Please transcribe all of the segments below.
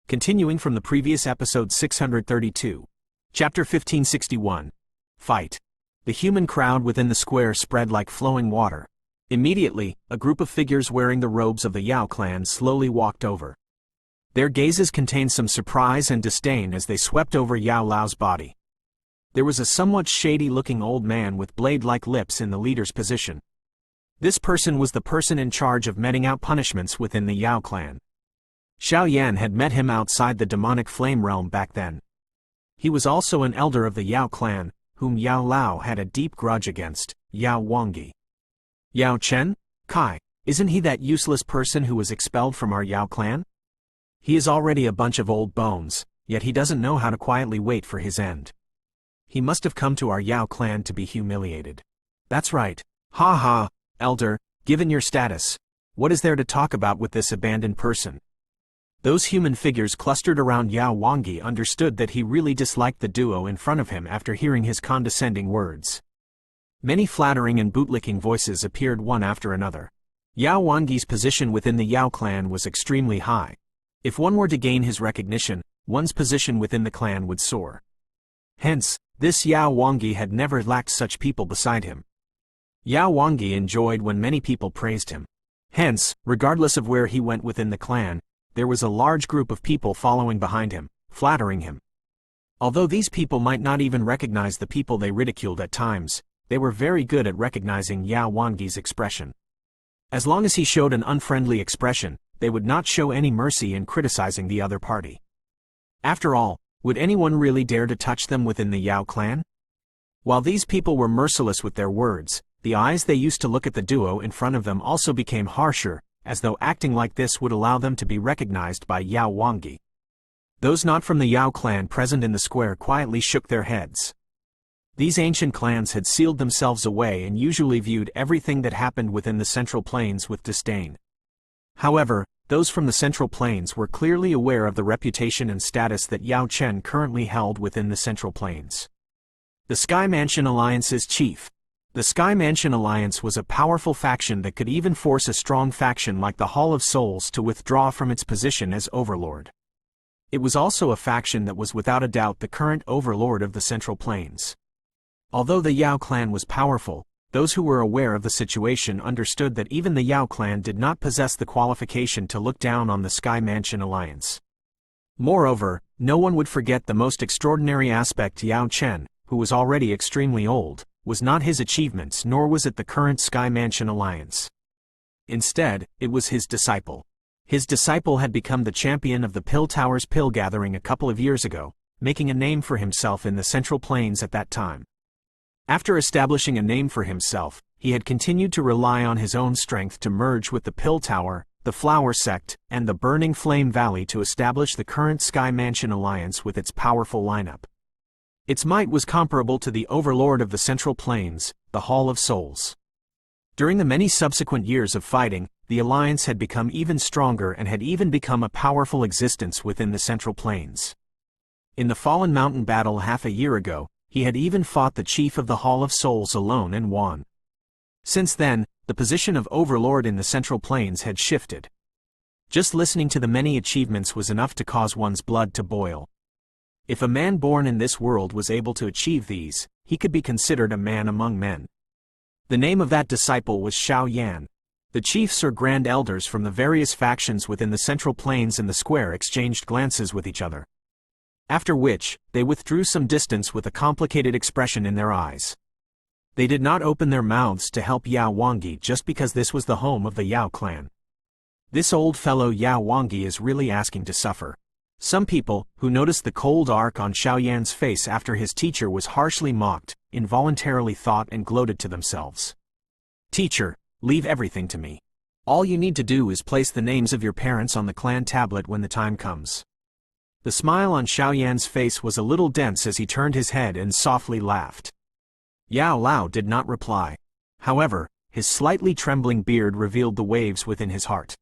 Continuing from the previous episode 632. Chapter 1561. Fight. The human crowd within the square spread like flowing water. Immediately, a group of figures wearing the robes of the Yao clan slowly walked over. Their gazes contained some surprise and disdain as they swept over Yao Lao's body. There was a somewhat shady-looking old man with blade-like lips in the leader's position. This person was the person in charge of meting out punishments within the Yao clan. Xiao Yan had met him outside the demonic flame realm back then. He was also an elder of the Yao clan, whom Yao Lao had a deep grudge against, Yao Wangi. Yao Chen? Kai, isn't he that useless person who was expelled from our Yao clan? He is already a bunch of old bones, yet he doesn't know how to quietly wait for his end. He must have come to our Yao clan to be humiliated. That's right. Ha ha, elder, given your status, what is there to talk about with this abandoned person? Those human figures clustered around Yao Wangi understood that he really disliked the duo in front of him after hearing his condescending words. Many flattering and bootlicking voices appeared one after another. Yao Wangi's position within the Yao clan was extremely high. If one were to gain his recognition, one's position within the clan would soar. Hence, this Yao Wangi had never lacked such people beside him. Yao Wangi enjoyed when many people praised him. Hence, regardless of where he went within the clan, there was a large group of people following behind him, flattering him. Although these people might not even recognize the people they ridiculed at times, they were very good at recognizing Yao Wangi's expression. As long as he showed an unfriendly expression, they would not show any mercy in criticizing the other party. After all, would anyone really dare to touch them within the Yao clan? While these people were merciless with their words, the eyes they used to look at the duo in front of them also became harsher, as though acting like this would allow them to be recognized by Yao Wangi. Those not from the Yao clan present in the square quietly shook their heads. These ancient clans had sealed themselves away and usually viewed everything that happened within the Central Plains with disdain. However, those from the Central Plains were clearly aware of the reputation and status that Yao Chen currently held within the Central Plains. The Sky Mansion Alliance's chief. The Sky Mansion Alliance was a powerful faction that could even force a strong faction like the Hall of Souls to withdraw from its position as overlord. It was also a faction that was without a doubt the current overlord of the Central Plains. Although the Yao clan was powerful, those who were aware of the situation understood that even the Yao clan did not possess the qualification to look down on the Sky Mansion Alliance. Moreover, no one would forget the most extraordinary aspect. Yao Chen, who was already extremely old, was not his achievements nor was it the current Sky Mansion Alliance. Instead, it was his disciple. His disciple had become the champion of the Pill Tower's pill gathering a couple of years ago, making a name for himself in the Central Plains at that time. After establishing a name for himself, he had continued to rely on his own strength to merge with the Pill Tower, the Flower Sect, and the Burning Flame Valley to establish the current Sky Mansion Alliance with its powerful lineup. Its might was comparable to the overlord of the Central Plains, the Hall of Souls. During the many subsequent years of fighting, the alliance had become even stronger and had even become a powerful existence within the Central Plains. In the Fallen Mountain battle half a year ago, he had even fought the chief of the Hall of Souls alone and won. Since then, the position of overlord in the Central Plains had shifted. Just listening to the many achievements was enough to cause one's blood to boil. If a man born in this world was able to achieve these, he could be considered a man among men. The name of that disciple was Xiao Yan. The chiefs or grand elders from the various factions within the Central Plains and the square exchanged glances with each other. After which, they withdrew some distance with a complicated expression in their eyes. They did not open their mouths to help Yao Wangi just because this was the home of the Yao clan. This old fellow Yao Wangi is really asking to suffer. Some people, who noticed the cold arc on Xiao Yan's face after his teacher was harshly mocked, involuntarily thought and gloated to themselves. Teacher, leave everything to me. All you need to do is place the names of your parents on the clan tablet when the time comes. The smile on Xiao Yan's face was a little dense as he turned his head and softly laughed. Yao Lao did not reply. However, his slightly trembling beard revealed the waves within his heart.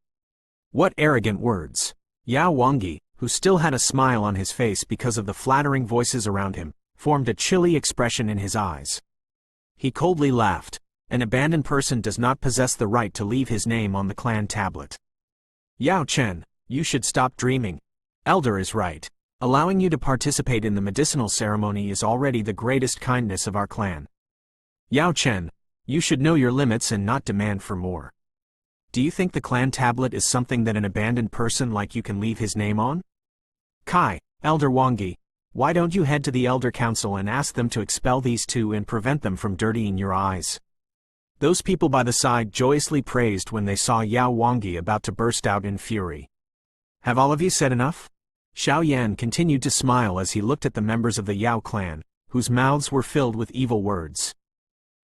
What arrogant words! Yao Wangi, who still had a smile on his face because of the flattering voices around him, formed a chilly expression in his eyes. He coldly laughed. An abandoned person does not possess the right to leave his name on the clan tablet. Yao Chen, you should stop dreaming. Elder is right. Allowing you to participate in the medicinal ceremony is already the greatest kindness of our clan. Yao Chen, you should know your limits and not demand for more. Do you think the clan tablet is something that an abandoned person like you can leave his name on? Kai, Elder Wangi, why don't you head to the Elder Council and ask them to expel these two and prevent them from dirtying your eyes? Those people by the side joyously praised when they saw Yao Wangi about to burst out in fury. Have all of you said enough? Xiao Yan continued to smile as he looked at the members of the Yao clan, whose mouths were filled with evil words.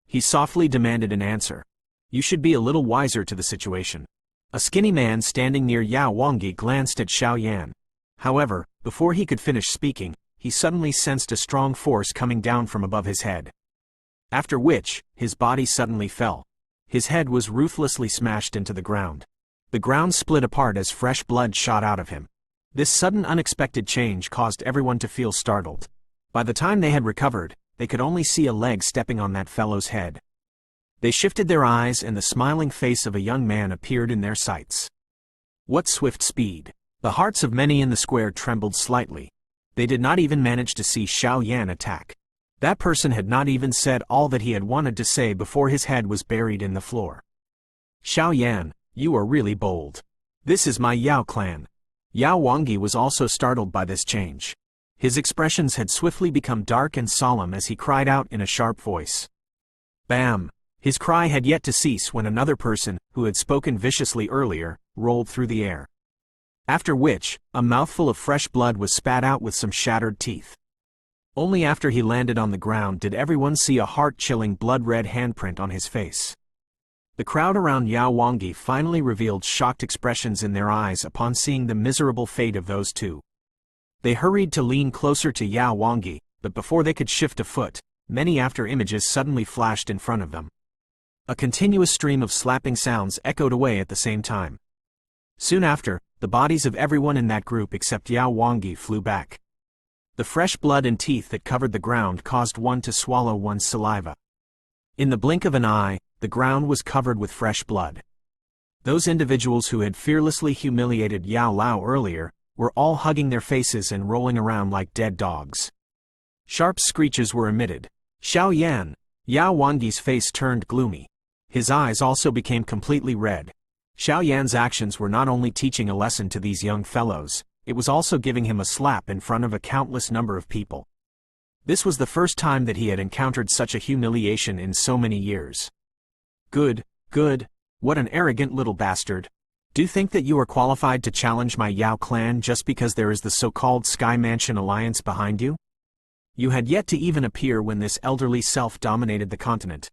He softly demanded an answer. You should be a little wiser to the situation. A skinny man standing near Yao Wangi glanced at Xiao Yan. However, before he could finish speaking, he suddenly sensed a strong force coming down from above his head. After which, his body suddenly fell. His head was ruthlessly smashed into the ground. The ground split apart as fresh blood shot out of him. This sudden unexpected change caused everyone to feel startled. By the time they had recovered, they could only see a leg stepping on that fellow's head. They shifted their eyes and the smiling face of a young man appeared in their sights. What swift speed! The hearts of many in the square trembled slightly. They did not even manage to see Xiao Yan attack. That person had not even said all that he had wanted to say before his head was buried in the floor. Xiao Yan, you are really bold. This is my Yao clan. Yao Wangi was also startled by this change. His expressions had swiftly become dark and solemn as he cried out in a sharp voice. Bam! His cry had yet to cease when another person, who had spoken viciously earlier, rolled through the air. After which, a mouthful of fresh blood was spat out with some shattered teeth. Only after he landed on the ground did everyone see a heart-chilling blood-red handprint on his face. The crowd around Yao Wangi finally revealed shocked expressions in their eyes upon seeing the miserable fate of those two. They hurried to lean closer to Yao Wangi, but before they could shift a foot, many after images suddenly flashed in front of them. A continuous stream of slapping sounds echoed away at the same time. Soon after, the bodies of everyone in that group except Yao Wangi flew back. The fresh blood and teeth that covered the ground caused one to swallow one's saliva. In the blink of an eye, the ground was covered with fresh blood. Those individuals who had fearlessly humiliated Yao Lao earlier were all hugging their faces and rolling around like dead dogs. Sharp screeches were emitted. Xiao Yan, Yao Wangi's face turned gloomy. His eyes also became completely red. Xiao Yan's actions were not only teaching a lesson to these young fellows, it was also giving him a slap in front of a countless number of people. This was the first time that he had encountered such a humiliation in so many years. Good, what an arrogant little bastard. Do you think that you are qualified to challenge my Yao clan just because there is the so-called Sky Mansion Alliance behind you? You had yet to even appear when this elderly self dominated the continent.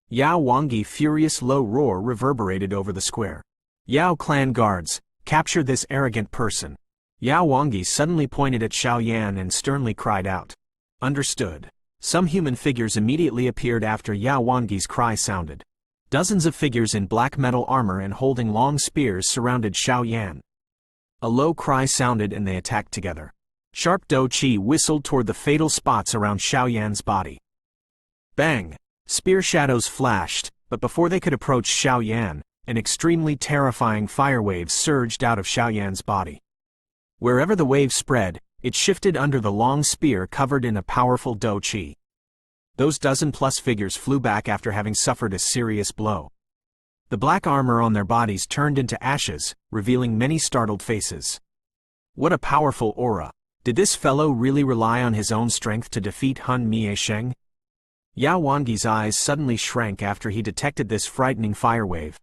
Yao Wangi's furious low roar reverberated over the square. Yao clan guards, capture this arrogant person. Yao Wangi suddenly pointed at Xiao Yan and sternly cried out. Understood. Some human figures immediately appeared after Yao Wangi's cry sounded. Dozens of figures in black metal armor and holding long spears surrounded Xiao Yan. A low cry sounded and they attacked together. Sharp Do Qi whistled toward the fatal spots around Xiao Yan's body. Bang! Spear shadows flashed, but before they could approach Xiao Yan, an extremely terrifying fire wave surged out of Xiao Yan's body. Wherever the wave spread, it shifted under the long spear covered in a powerful Do Qi. Those dozen-plus figures flew back after having suffered a serious blow. The black armor on their bodies turned into ashes, revealing many startled faces. What a powerful aura! Did this fellow really rely on his own strength to defeat Hun Miesheng? Yao Wangi's eyes suddenly shrank after he detected this frightening fire wave.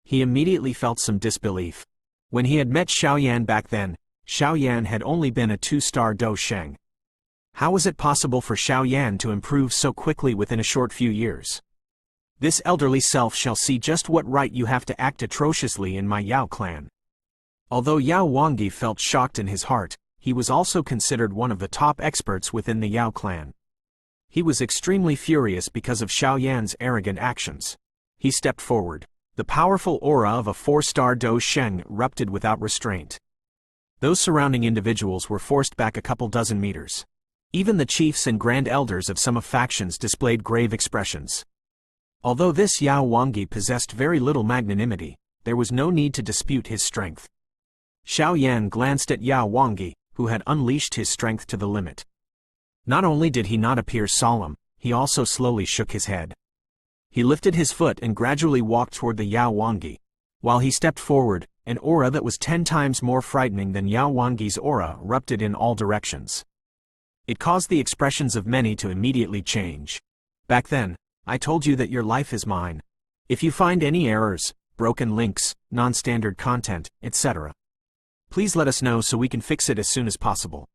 He immediately felt some disbelief. When he had met Xiao Yan back then, Xiao Yan had only been a 2-star Do Sheng. How was it possible for Xiao Yan to improve so quickly within a short few years? This elderly self shall see just what right you have to act atrociously in my Yao clan. Although Yao Wangi felt shocked in his heart, he was also considered one of the top experts within the Yao clan. He was extremely furious because of Xiao Yan's arrogant actions. He stepped forward. The powerful aura of a 4-star Do Sheng erupted without restraint. Those surrounding individuals were forced back a couple dozen meters. Even the chiefs and grand elders of some of factions displayed grave expressions. Although this Yao Wangi possessed very little magnanimity, there was no need to dispute his strength. Xiao Yan glanced at Yao Wangji, who had unleashed his strength to the limit. Not only did he not appear solemn, he also slowly shook his head. He lifted his foot and gradually walked toward the Yao Wangji. While he stepped forward, an aura that was 10 times more frightening than Yao Wangji's aura erupted in all directions. It caused the expressions of many to immediately change. Back then, I told you that your life is mine. If you find any errors, broken links, non-standard content, etc., please let us know so we can fix it as soon as possible.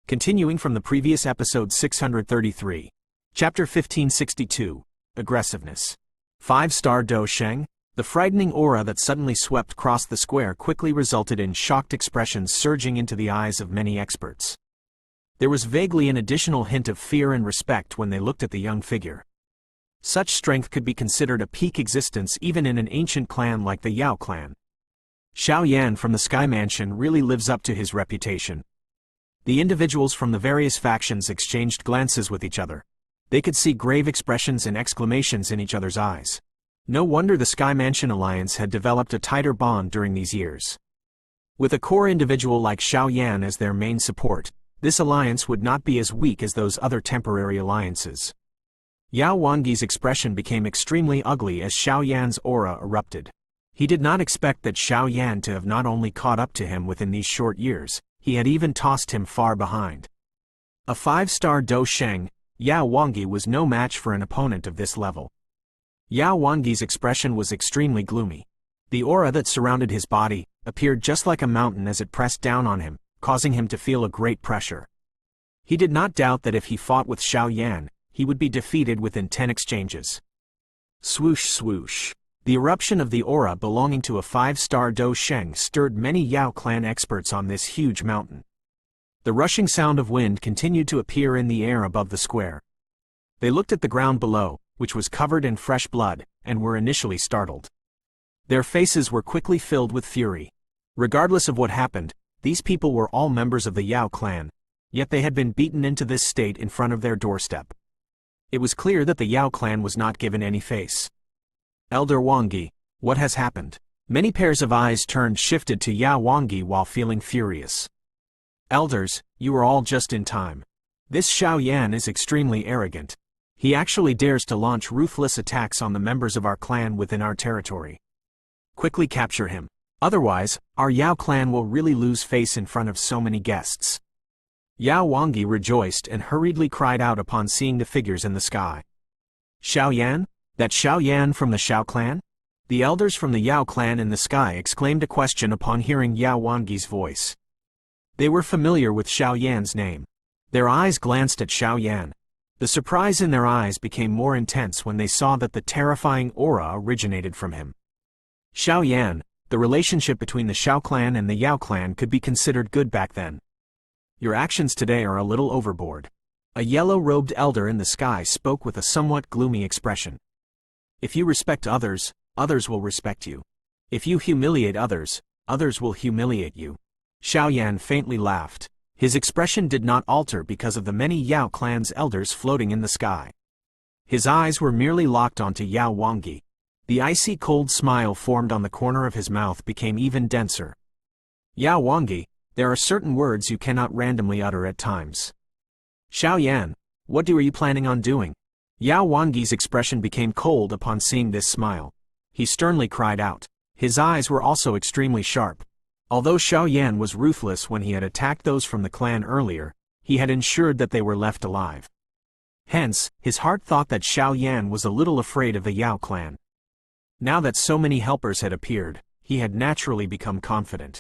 Continuing from the previous episode 633, Chapter 1562, Aggressiveness. 5-star Do Sheng. The frightening aura that suddenly swept across the square quickly resulted in shocked expressions surging into the eyes of many experts. There was vaguely an additional hint of fear and respect when they looked at the young figure. Such strength could be considered a peak existence even in an ancient clan like the Yao clan. Xiao Yan from the Sky Mansion really lives up to his reputation. The individuals from the various factions exchanged glances with each other. They could see grave expressions and exclamations in each other's eyes. No wonder the Sky Mansion Alliance had developed a tighter bond during these years. With a core individual like Xiao Yan as their main support, this alliance would not be as weak as those other temporary alliances. Yao Wangji's expression became extremely ugly as Xiao Yan's aura erupted. He did not expect that Xiao Yan to have not only caught up to him within these short years, he had even tossed him far behind. A 5-star Do Sheng, Yao Wangji was no match for an opponent of this level. Yao Wangji's expression was extremely gloomy. The aura that surrounded his body appeared just like a mountain as it pressed down on him, causing him to feel a great pressure. He did not doubt that if he fought with Xiao Yan, he would be defeated within 10 exchanges. Swoosh swoosh. The eruption of the aura belonging to a 5-star Do Sheng stirred many Yao clan experts on this huge mountain. The rushing sound of wind continued to appear in the air above the square. They looked at the ground below, which was covered in fresh blood, and were initially startled. Their faces were quickly filled with fury. Regardless of what happened, these people were all members of the Yao clan, yet they had been beaten into this state in front of their doorstep. It was clear that the Yao clan was not given any face. Elder Wanhuo, what has happened? Many pairs of eyes shifted to Yao Wangji while feeling furious. Elders, you are all just in time. This Xiao Yan is extremely arrogant. He actually dares to launch ruthless attacks on the members of our clan within our territory. Quickly capture him. Otherwise, our Yao clan will really lose face in front of so many guests. Yao Wangji rejoiced and hurriedly cried out upon seeing the figures in the sky. Xiao Yan? That Xiao Yan from the Xiao clan? The elders from the Yao clan in the sky exclaimed a question upon hearing Yao Wangji's voice. They were familiar with Xiao Yan's name. Their eyes glanced at Xiao Yan. The surprise in their eyes became more intense when they saw that the terrifying aura originated from him. Xiao Yan, the relationship between the Xiao clan and the Yao clan could be considered good back then. Your actions today are a little overboard. A yellow-robed elder in the sky spoke with a somewhat gloomy expression. If you respect others, others will respect you. If you humiliate others, others will humiliate you. Xiao Yan faintly laughed. His expression did not alter because of the many Yao clan's elders floating in the sky. His eyes were merely locked onto Yao Wangji. The icy cold smile formed on the corner of his mouth became even denser. Yao Wangji, there are certain words you cannot randomly utter at times. Xiao Yan, what are you planning on doing? Yao Wangji's expression became cold upon seeing this smile. He sternly cried out. His eyes were also extremely sharp. Although Xiao Yan was ruthless when he had attacked those from the clan earlier, he had ensured that they were left alive. Hence, his heart thought that Xiao Yan was a little afraid of the Yao clan. Now that so many helpers had appeared, he had naturally become confident.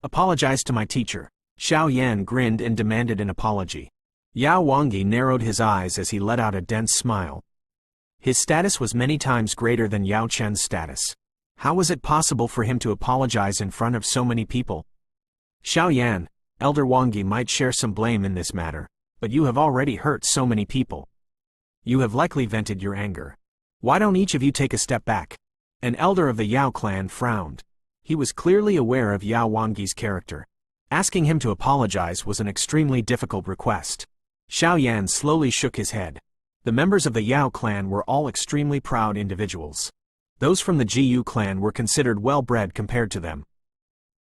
Apologize to my teacher. Xiao Yan grinned and demanded an apology. Yao Wangji narrowed his eyes as he let out a dense smile. His status was many times greater than Yao Chen's status. How was it possible for him to apologize in front of so many people? Xiao Yan, Elder Wanhuo might share some blame in this matter, but you have already hurt so many people. You have likely vented your anger. Why don't each of you take a step back? An elder of the Yao clan frowned. He was clearly aware of Yao Wangji's character. Asking him to apologize was an extremely difficult request. Xiao Yan slowly shook his head. The members of the Yao clan were all extremely proud individuals. Those from the Jiyu clan were considered well-bred compared to them.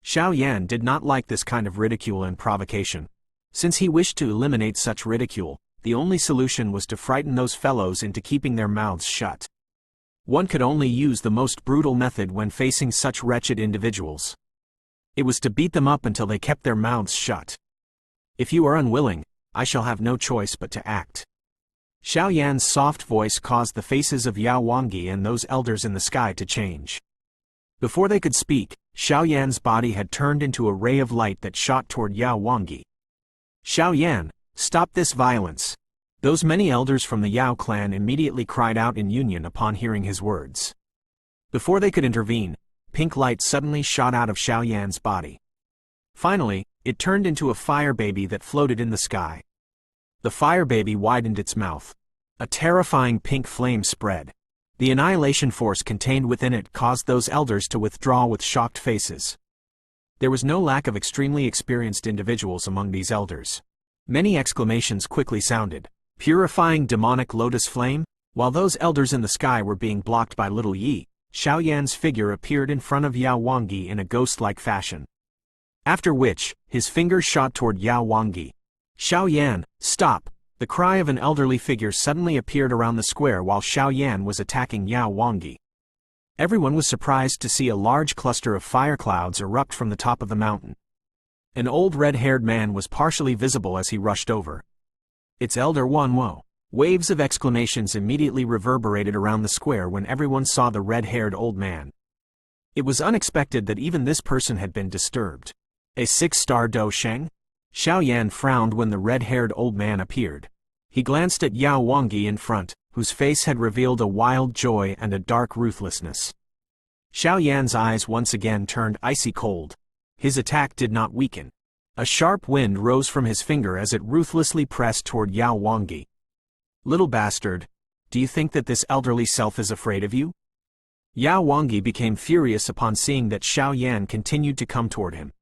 Xiao Yan did not like this kind of ridicule and provocation. Since he wished to eliminate such ridicule, the only solution was to frighten those fellows into keeping their mouths shut. One could only use the most brutal method when facing such wretched individuals. It was to beat them up until they kept their mouths shut. If you are unwilling, I shall have no choice but to act. Xiao Yan's soft voice caused the faces of Yao Wangui and those elders in the sky to change. Before they could speak, Xiao Yan's body had turned into a ray of light that shot toward Yao Wangui. Xiao Yan, stop this violence! Those many elders from the Yao clan immediately cried out in union upon hearing his words. Before they could intervene, pink light suddenly shot out of Xiao Yan's body. Finally, it turned into a fire baby that floated in the sky. The fire baby widened its mouth. A terrifying pink flame spread. The annihilation force contained within it caused those elders to withdraw with shocked faces. There was no lack of extremely experienced individuals among these elders. Many exclamations quickly sounded. Purifying demonic lotus flame? While those elders in the sky were being blocked by Little Yi, Xiao Yan's figure appeared in front of Yao Wangui in a ghost-like fashion. After which, his finger shot toward Yao Wangui. Xiao Yan, stop! The cry of an elderly figure suddenly appeared around the square while Xiao Yan was attacking Yao Wangui. Everyone was surprised to see a large cluster of fire clouds erupt from the top of the mountain. An old red-haired man was partially visible as he rushed over. It's Elder Wanhuo. Waves of exclamations immediately reverberated around the square when everyone saw the red-haired old man. It was unexpected that even this person had been disturbed. A 6-star Do Sheng? Xiao Yan frowned when the red-haired old man appeared. He glanced at Yao Wangui in front, whose face had revealed a wild joy and a dark ruthlessness. Xiao Yan's eyes once again turned icy cold. His attack did not weaken. A sharp wind rose from his finger as it ruthlessly pressed toward Yao Wangui. Little bastard, do you think that this elderly self is afraid of you? Yao Wangui became furious upon seeing that Xiao Yan continued to come toward him.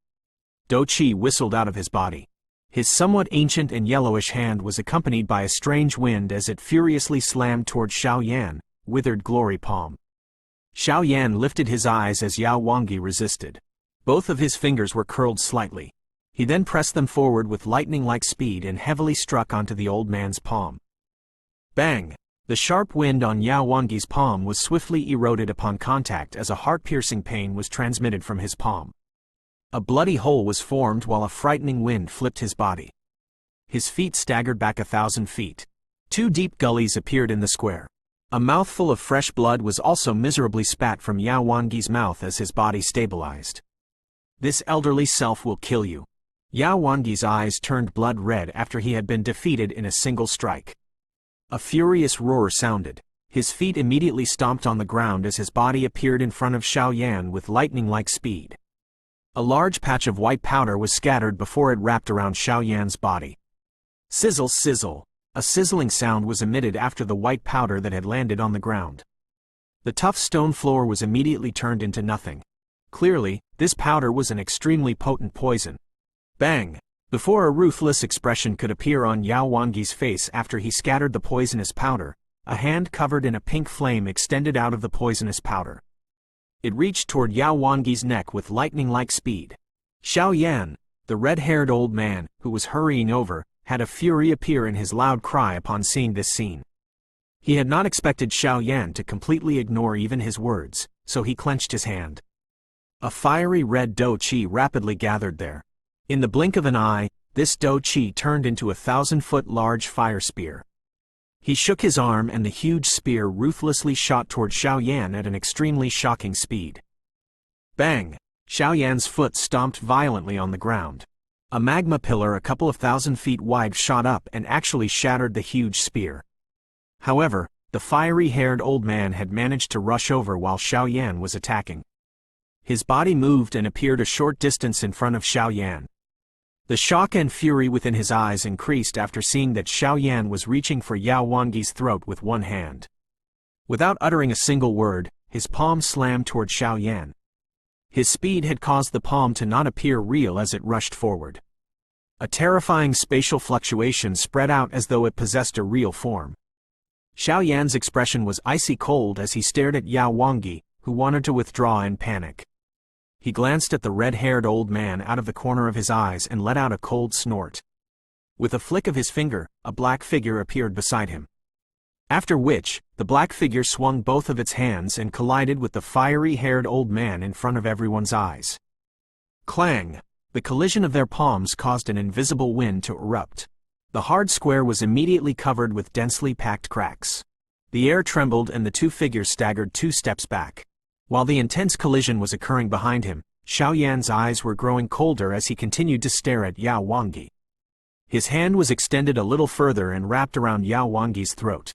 Do Qi whistled out of his body. His somewhat ancient and yellowish hand was accompanied by a strange wind as it furiously slammed toward Xiao Yan, withered glory palm. Xiao Yan lifted his eyes as Yao Wangui resisted. Both of his fingers were curled slightly. He then pressed them forward with lightning-like speed and heavily struck onto the old man's palm. Bang! The sharp wind on Yao Wangui's palm was swiftly eroded upon contact as a heart-piercing pain was transmitted from his palm. A bloody hole was formed while a frightening wind flipped his body. His feet staggered back 1,000 feet. 2 deep gullies appeared in the square. A mouthful of fresh blood was also miserably spat from Yao Wangui's mouth as his body stabilized. This elderly self will kill you. Yao Wangui's eyes turned blood red after he had been defeated in a single strike. A furious roar sounded. His feet immediately stomped on the ground as his body appeared in front of Xiao Yan with lightning-like speed. A large patch of white powder was scattered before it wrapped around Xiao Yan's body. Sizzle, sizzle. A sizzling sound was emitted after the white powder that had landed on the ground. The tough stone floor was immediately turned into nothing. Clearly, this powder was an extremely potent poison. Bang! Before a ruthless expression could appear on Yao Wangui's face after he scattered the poisonous powder, a hand covered in a pink flame extended out of the poisonous powder. It reached toward Yao Wangui's neck with lightning-like speed. Xiao Yan, the red-haired old man, who was hurrying over, had a fury appear in his loud cry upon seeing this scene. He had not expected Xiao Yan to completely ignore even his words, so he clenched his hand. A fiery red Do Qi rapidly gathered there. In the blink of an eye, this Do Qi turned into a 1,000-foot large fire spear. He shook his arm and the huge spear ruthlessly shot toward Xiao Yan at an extremely shocking speed. Bang! Xiao Yan's foot stomped violently on the ground. A magma pillar a couple of 1,000 feet wide shot up and actually shattered the huge spear. However, the fiery-haired old man had managed to rush over while Xiao Yan was attacking. His body moved and appeared a short distance in front of Xiao Yan. The shock and fury within his eyes increased after seeing that Xiao Yan was reaching for Yao Wangui's throat with one hand. Without uttering a single word, his palm slammed toward Xiao Yan. His speed had caused the palm to not appear real as it rushed forward. A terrifying spatial fluctuation spread out as though it possessed a real form. Xiao Yan's expression was icy cold as he stared at Yao Wangui, who wanted to withdraw in panic. He glanced at the red-haired old man out of the corner of his eyes and let out a cold snort. With a flick of his finger, a black figure appeared beside him. After which, the black figure swung both of its hands and collided with the fiery-haired old man in front of everyone's eyes. Clang! The collision of their palms caused an invisible wind to erupt. The hard square was immediately covered with densely packed cracks. The air trembled and the two figures staggered 2 steps back. While the intense collision was occurring behind him, Xiao Yan's eyes were growing colder as he continued to stare at Yao Wangui. His hand was extended a little further and wrapped around Yao Wangui's throat.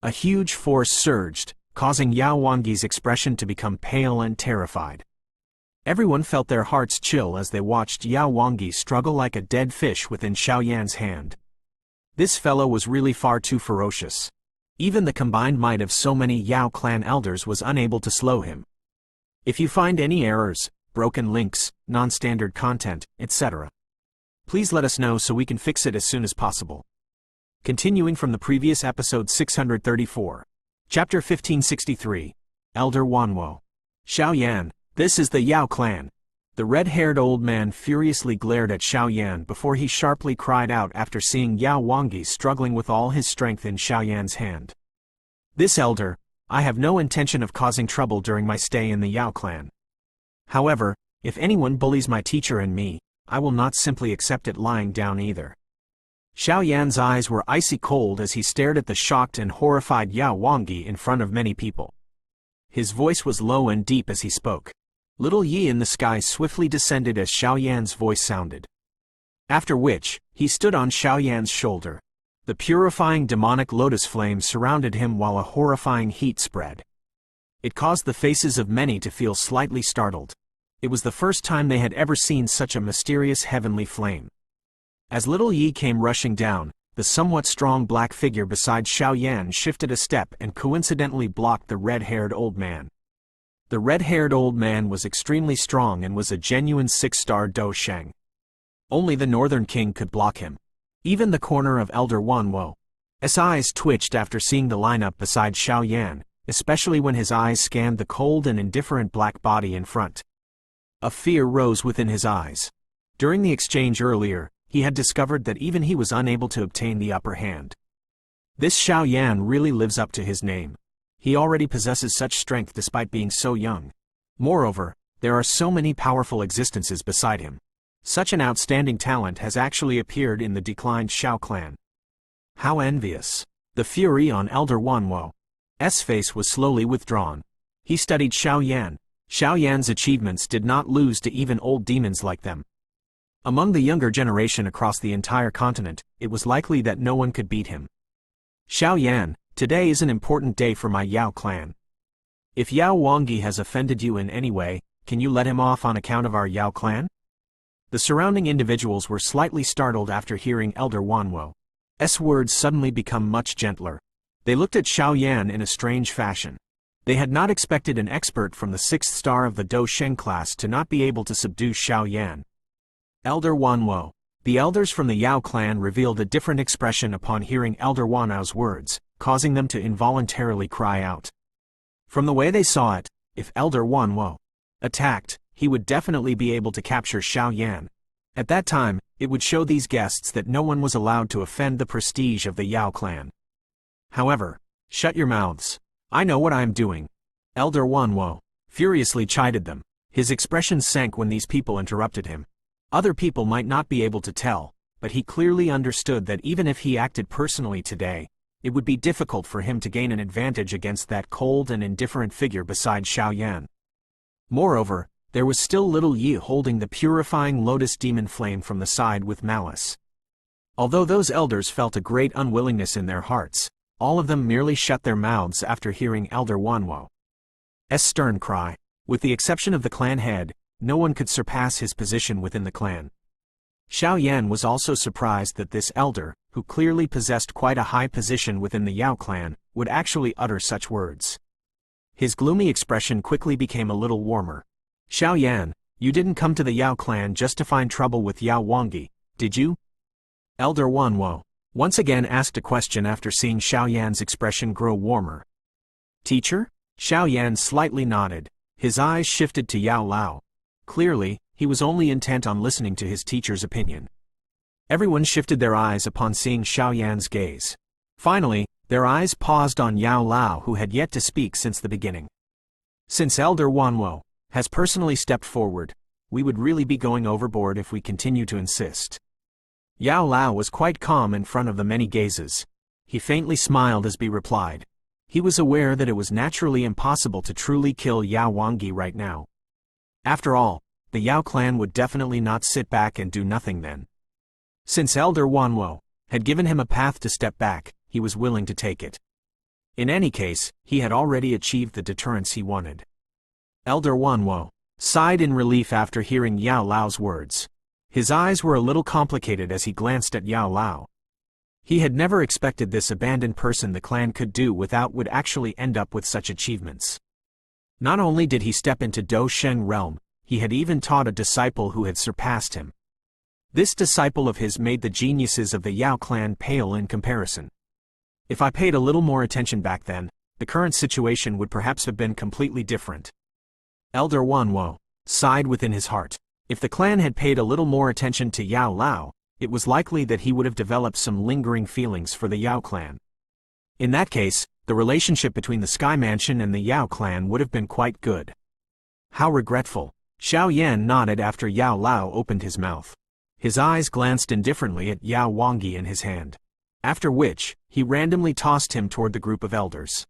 A huge force surged, causing Yao Wangui's expression to become pale and terrified. Everyone felt their hearts chill as they watched Yao Wangui struggle like a dead fish within Xiao Yan's hand. This fellow was really far too ferocious. Even the combined might of so many Yao clan elders was unable to slow him. If you find any errors, broken links, non-standard content, etc., please let us know so we can fix it as soon as possible. Continuing from the previous episode 634. Chapter 1563. Elder Wanhuo. Xiao Yan, this is the Yao clan. The red-haired old man furiously glared at Xiao Yan before he sharply cried out after seeing Yao Wangui struggling with all his strength in Xiao Yan's hand. This elder, I have no intention of causing trouble during my stay in the Yao clan. However, if anyone bullies my teacher and me, I will not simply accept it lying down either. Xiao Yan's eyes were icy cold as he stared at the shocked and horrified Yao Wangui in front of many people. His voice was low and deep as he spoke. Little Yi in the sky swiftly descended as Xiao Yan's voice sounded. After which, he stood on Xiao Yan's shoulder. The purifying demonic lotus flame surrounded him while a horrifying heat spread. It caused the faces of many to feel slightly startled. It was the first time they had ever seen such a mysterious heavenly flame. As little Yi came rushing down, the somewhat strong black figure beside Xiao Yan shifted a step and coincidentally blocked the red-haired old man. The red-haired old man was extremely strong and was a genuine 6-star Do Sheng. Only the Northern King could block him. Even the corner of Elder Wanhuo's eyes twitched after seeing the lineup beside Xiao Yan, especially when his eyes scanned the cold and indifferent black body in front. A fear rose within his eyes. During the exchange earlier, he had discovered that even he was unable to obtain the upper hand. This Xiao Yan really lives up to his name. He already possesses such strength despite being so young. Moreover, there are so many powerful existences beside him. Such an outstanding talent has actually appeared in the declined Xiao clan. How envious! The fury on Elder Wanhuo's face was slowly withdrawn. He studied Xiao Yan. Xiao Yan's achievements did not lose to even old demons like them. Among the younger generation across the entire continent, it was likely that no one could beat him. Xiao Yan, today is an important day for my Yao clan. If Yao Wangui has offended you in any way, can you let him off on account of our Yao clan? The surrounding individuals were slightly startled after hearing Elder Wanhuo's words suddenly become much gentler. They looked at Xiao Yan in a strange fashion. They had not expected an expert from the 6th star of the Do Sheng class to not be able to subdue Xiao Yan. Elder Wanhuo. The elders from the Yao clan revealed a different expression upon hearing Elder Wanhuo's words, causing them to involuntarily cry out. From the way they saw it, if Elder Wanhuo attacked, he would definitely be able to capture Xiao Yan. At that time, it would show these guests that no one was allowed to offend the prestige of the Yao clan. However, shut your mouths. I know what I am doing. Elder Wanhuo furiously chided them. His expression sank when these people interrupted him. Other people might not be able to tell, but he clearly understood that even if he acted personally today, it would be difficult for him to gain an advantage against that cold and indifferent figure beside Xiao Yan. Moreover, there was still little Yi holding the purifying lotus demon flame from the side with malice. Although those elders felt a great unwillingness in their hearts, all of them merely shut their mouths after hearing Elder Wanhuo's stern cry. With the exception of the clan head, no one could surpass his position within the clan. Xiao Yan was also surprised that this elder, who clearly possessed quite a high position within the Yao clan, would actually utter such words. His gloomy expression quickly became a little warmer. Xiao Yan, you didn't come to the Yao clan just to find trouble with Yao Wangui, did you? Elder Wanhuo once again asked a question after seeing Xiao Yan's expression grow warmer. Teacher? Xiao Yan slightly nodded. His eyes shifted to Yao Lao. Clearly, he was only intent on listening to his teacher's opinion. Everyone shifted their eyes upon seeing Xiao Yan's gaze. Finally, their eyes paused on Yao Lao, who had yet to speak since the beginning. Since Elder Wanhuo has personally stepped forward, we would really be going overboard if we continue to insist. Yao Lao was quite calm in front of the many gazes. He faintly smiled as Bi replied. He was aware that it was naturally impossible to truly kill Yao Wangui right now. After all, the Yao clan would definitely not sit back and do nothing then. Since Elder Wanhuo had given him a path to step back, he was willing to take it. In any case, he had already achieved the deterrence he wanted. Elder Wanhuo sighed in relief after hearing Yao Lao's words. His eyes were a little complicated as he glanced at Yao Lao. He had never expected this abandoned person the clan could do without would actually end up with such achievements. Not only did he step into Do Sheng realm, he had even taught a disciple who had surpassed him. This disciple of his made the geniuses of the Yao clan pale in comparison. If I paid a little more attention back then, the current situation would perhaps have been completely different. Elder Wanhuo sighed within his heart. If the clan had paid a little more attention to Yao Lao, it was likely that he would have developed some lingering feelings for the Yao clan. In that case, the relationship between the Sky Mansion and the Yao clan would have been quite good. How regretful. Xiao Yan nodded after Yao Lao opened his mouth. His eyes glanced indifferently at Yao Wangui in his hand. After which, he randomly tossed him toward the group of elders.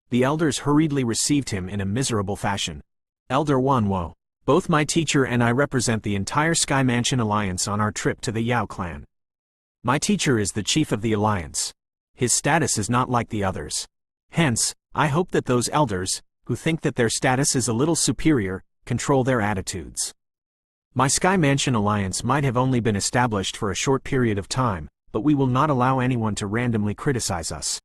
The elders hurriedly received him in a miserable fashion. Elder Wanhuo, both my teacher and I represent the entire Sky Mansion Alliance on our trip to the Yao clan. My teacher is the chief of the alliance. His status is not like the others. Hence, I hope that those elders, who think that their status is a little superior, control their attitudes. My Sky Mansion Alliance might have only been established for a short period of time, but we will not allow anyone to randomly criticize us.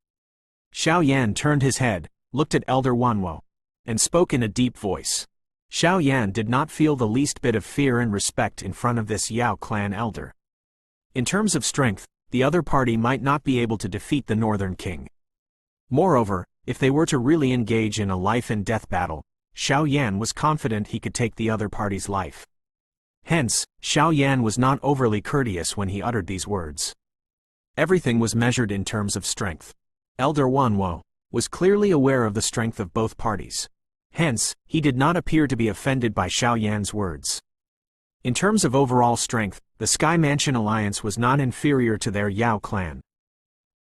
Xiao Yan turned his head, looked at Elder Wanhuo, and spoke in a deep voice. Xiao Yan did not feel the least bit of fear and respect in front of this Yao clan elder. In terms of strength, the other party might not be able to defeat the Northern King. Moreover, if they were to really engage in a life-and-death battle, Xiao Yan was confident he could take the other party's life. Hence, Xiao Yan was not overly courteous when he uttered these words. Everything was measured in terms of strength. Elder Wanhuo was clearly aware of the strength of both parties. Hence, he did not appear to be offended by Xiao Yan's words. In terms of overall strength, the Sky Mansion Alliance was not inferior to their Yao clan.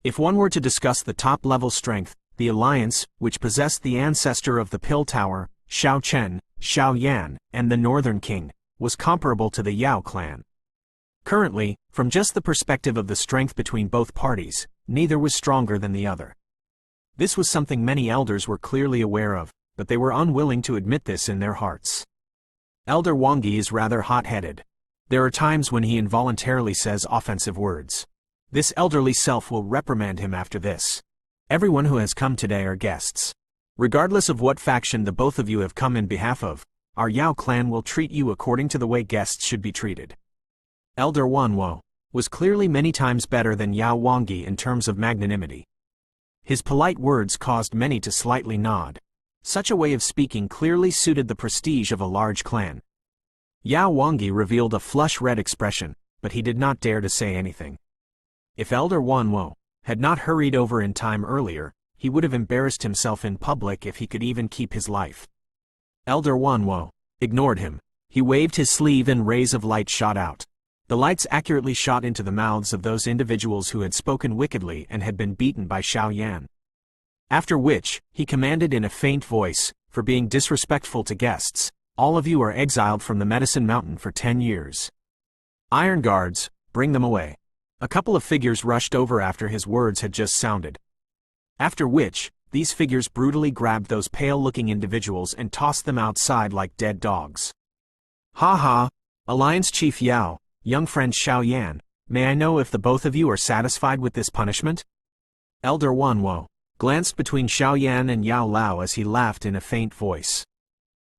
If one were to discuss the top-level strength, the alliance, which possessed the ancestor of the Pill Tower, Xiao Chen, Xiao Yan, and the Northern King, was comparable to the Yao clan. Currently, from just the perspective of the strength between both parties, neither was stronger than the other. This was something many elders were clearly aware of, but they were unwilling to admit this in their hearts. Elder Wangui is rather hot-headed. There are times when he involuntarily says offensive words. This elderly self will reprimand him after this. Everyone who has come today are guests. Regardless of what faction the both of you have come in behalf of, our Yao clan will treat you according to the way guests should be treated. Elder Wanhuo was clearly many times better than Yao Wangui in terms of magnanimity. His polite words caused many to slightly nod. Such a way of speaking clearly suited the prestige of a large clan. Yao Wangui revealed a flush-red expression, but he did not dare to say anything. If Elder Wanhuo had not hurried over in time earlier, he would have embarrassed himself in public if he could even keep his life. Elder Wanhuo ignored him. He waved his sleeve and rays of light shot out. The lights accurately shot into the mouths of those individuals who had spoken wickedly and had been beaten by Xiao Yan. After which, he commanded in a faint voice, for being disrespectful to guests, all of you are exiled from the Medicine Mountain for 10 years. Iron guards, bring them away. A couple of figures rushed over after his words had just sounded. After which, these figures brutally grabbed those pale-looking individuals and tossed them outside like dead dogs. Ha ha, Alliance Chief Yao, young friend Xiao Yan, may I know if the both of you are satisfied with this punishment? Elder Wanhuo glanced between Xiao Yan and Yao Lao as he laughed in a faint voice.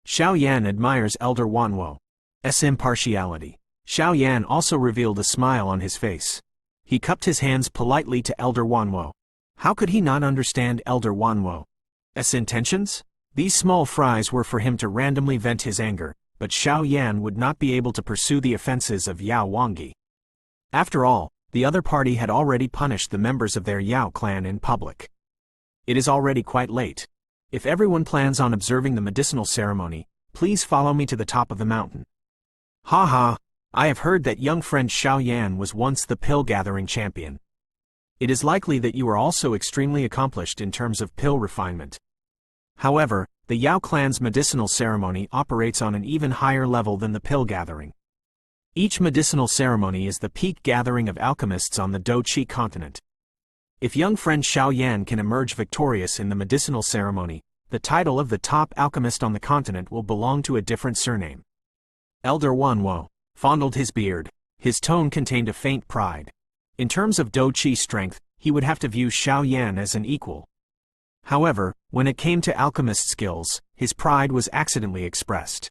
Xiao Yan admires Elder Wanhuo's impartiality. Xiao Yan also revealed a smile on his face. He cupped his hands politely to Elder Wanhuo. How could he not understand Elder Wanhuo's intentions? These small fries were for him to randomly vent his anger, but Xiao Yan would not be able to pursue the offenses of Yao Wangui. After all, the other party had already punished the members of their Yao clan in public. It is already quite late. If everyone plans on observing the medicinal ceremony, please follow me to the top of the mountain. Ha ha, I have heard that young friend Xiao Yan was once the pill-gathering champion. It is likely that you are also extremely accomplished in terms of pill refinement. However, the Yao clan's medicinal ceremony operates on an even higher level than the pill gathering. Each medicinal ceremony is the peak gathering of alchemists on the Doqi continent. If young friend Xiao Yan can emerge victorious in the medicinal ceremony, the title of the top alchemist on the continent will belong to a different surname. Elder Wanhuo fondled his beard. His tone contained a faint pride. In terms of Doqi strength, he would have to view Xiao Yan as an equal. However, when it came to alchemist skills, his pride was accidentally expressed.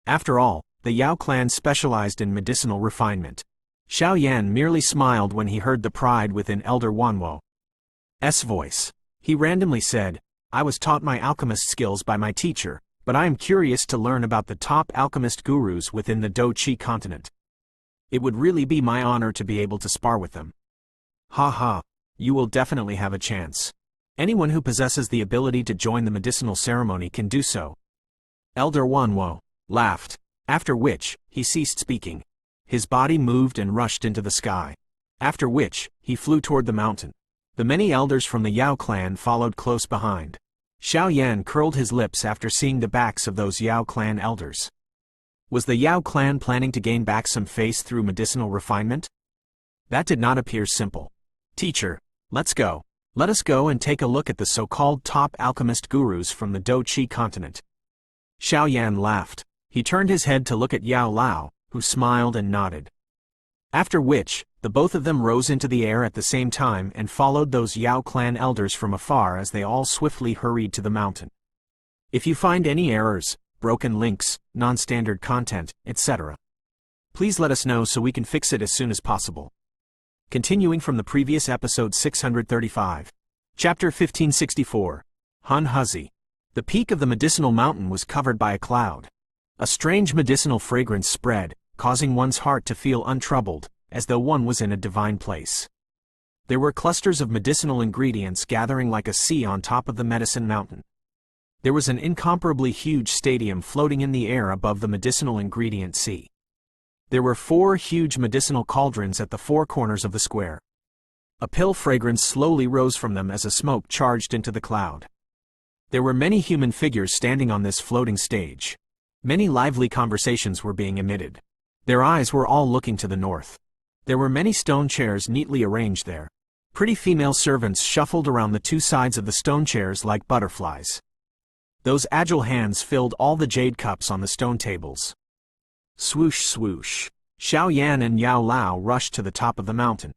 After all, the Yao clan specialized in medicinal refinement. Xiao Yan merely smiled when he heard the pride within Elder Wanhuo's voice. He randomly said, I was taught my alchemist skills by my teacher, but I am curious to learn about the top alchemist gurus within the Doqi continent. It would really be my honor to be able to spar with them. Ha ha, you will definitely have a chance. Anyone who possesses the ability to join the medicinal ceremony can do so. Elder Wanhuo laughed, after which, he ceased speaking. His body moved and rushed into the sky. After which, he flew toward the mountain. The many elders from the Yao clan followed close behind. Xiao Yan curled his lips after seeing the backs of those Yao clan elders. Was the Yao clan planning to gain back some face through medicinal refinement? That did not appear simple. Teacher, let's go. Let us go and take a look at the so-called top alchemist gurus from the Doqi continent. Xiao Yan laughed. He turned his head to look at Yao Lao, who smiled and nodded. After which, the both of them rose into the air at the same time and followed those Yao clan elders from afar as they all swiftly hurried to the mountain. If you find any errors, broken links, non-standard content, etc., please let us know so we can fix it as soon as possible. Continuing from the previous episode 635. Chapter 1564. Hun Huzi. The peak of the medicinal mountain was covered by a cloud. A strange medicinal fragrance spread, causing one's heart to feel untroubled, as though one was in a divine place. There were clusters of medicinal ingredients gathering like a sea on top of the medicine mountain. There was an incomparably huge stadium floating in the air above the medicinal ingredient sea. There were 4 huge medicinal cauldrons at the 4 corners of the square. A pill fragrance slowly rose from them as a smoke charged into the cloud. There were many human figures standing on this floating stage. Many lively conversations were being emitted. Their eyes were all looking to the north. There were many stone chairs neatly arranged there. Pretty female servants shuffled around the 2 sides of the stone chairs like butterflies. Those agile hands filled all the jade cups on the stone tables. Swoosh swoosh. Xiao Yan and Yao Lao rushed to the top of the mountain.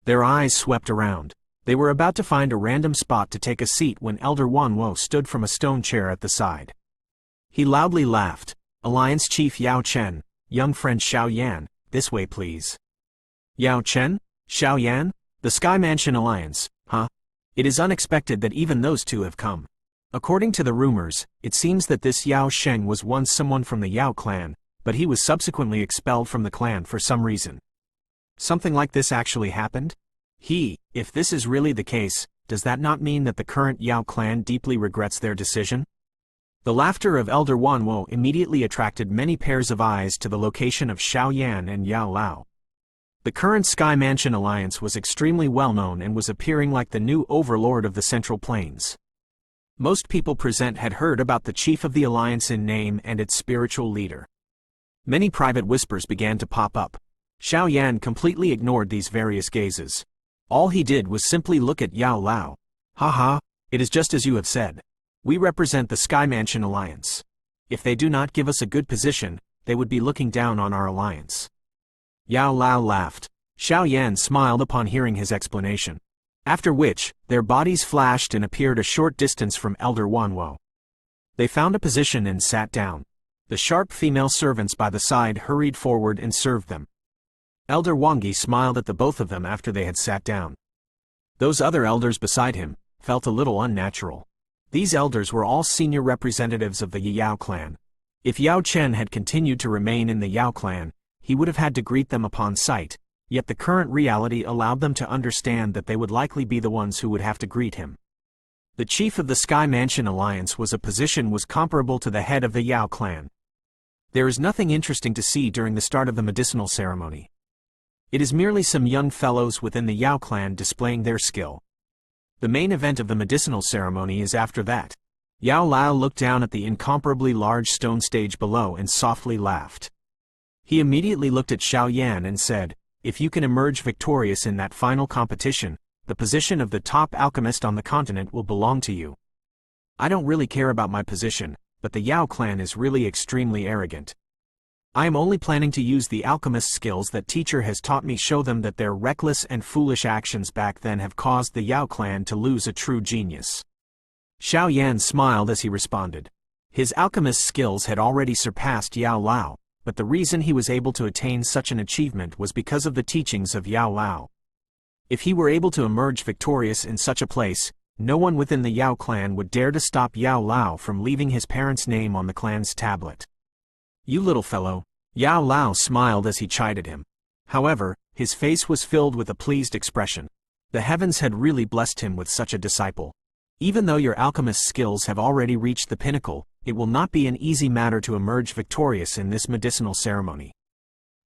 Their eyes swept around. They were about to find a random spot to take a seat when Elder Wanhuo stood from a stone chair at the side. He loudly laughed. Alliance Chief Yao Chen, young friend Xiao Yan, this way please. Yao Chen? Xiao Yan? The Sky Mansion Alliance, huh? It is unexpected that even those two have come. According to the rumors, it seems that this Yao Sheng was once someone from the Yao clan, but he was subsequently expelled from the clan for some reason. Something like this actually happened? If this is really the case, does that not mean that the current Yao clan deeply regrets their decision? The laughter of Elder Wanhuo immediately attracted many pairs of eyes to the location of Xiao Yan and Yao Lao. The current Sky Mansion Alliance was extremely well known and was appearing like the new overlord of the Central Plains. Most people present had heard about the chief of the alliance in name and its spiritual leader. Many private whispers began to pop up. Xiao Yan completely ignored these various gazes. All he did was simply look at Yao Lao. Haha, it is just as you have said. We represent the Sky Mansion Alliance. If they do not give us a good position, they would be looking down on our alliance. Yao Lao laughed. Xiao Yan smiled upon hearing his explanation. After which, their bodies flashed and appeared a short distance from Elder Wanhuo. They found a position and sat down. The sharp female servants by the side hurried forward and served them. Elder Wangui smiled at the both of them after they had sat down. Those other elders beside him felt a little unnatural. These elders were all senior representatives of the Yao clan. If Yao Chen had continued to remain in the Yao clan, he would have had to greet them upon sight, yet the current reality allowed them to understand that they would likely be the ones who would have to greet him. The chief of the Sky Mansion Alliance was comparable to the head of the Yao clan. There is nothing interesting to see during the start of the medicinal ceremony. It is merely some young fellows within the Yao clan displaying their skill. The main event of the medicinal ceremony is after that. Yao Lao looked down at the incomparably large stone stage below and softly laughed. He immediately looked at Xiao Yan and said, "If you can emerge victorious in that final competition, the position of the top alchemist on the continent will belong to you." I don't really care about my position, but the Yao clan is really extremely arrogant. I am only planning to use the alchemist skills that teacher has taught me, show them that their reckless and foolish actions back then have caused the Yao clan to lose a true genius. Xiao Yan smiled as he responded. His alchemist skills had already surpassed Yao Lao, but the reason he was able to attain such an achievement was because of the teachings of Yao Lao. If he were able to emerge victorious in such a place, no one within the Yao clan would dare to stop Yao Lao from leaving his parents' name on the clan's tablet. "You little fellow," Yao Lao smiled as he chided him. However, his face was filled with a pleased expression. The heavens had really blessed him with such a disciple. Even though your alchemist skills have already reached the pinnacle, it will not be an easy matter to emerge victorious in this medicinal ceremony.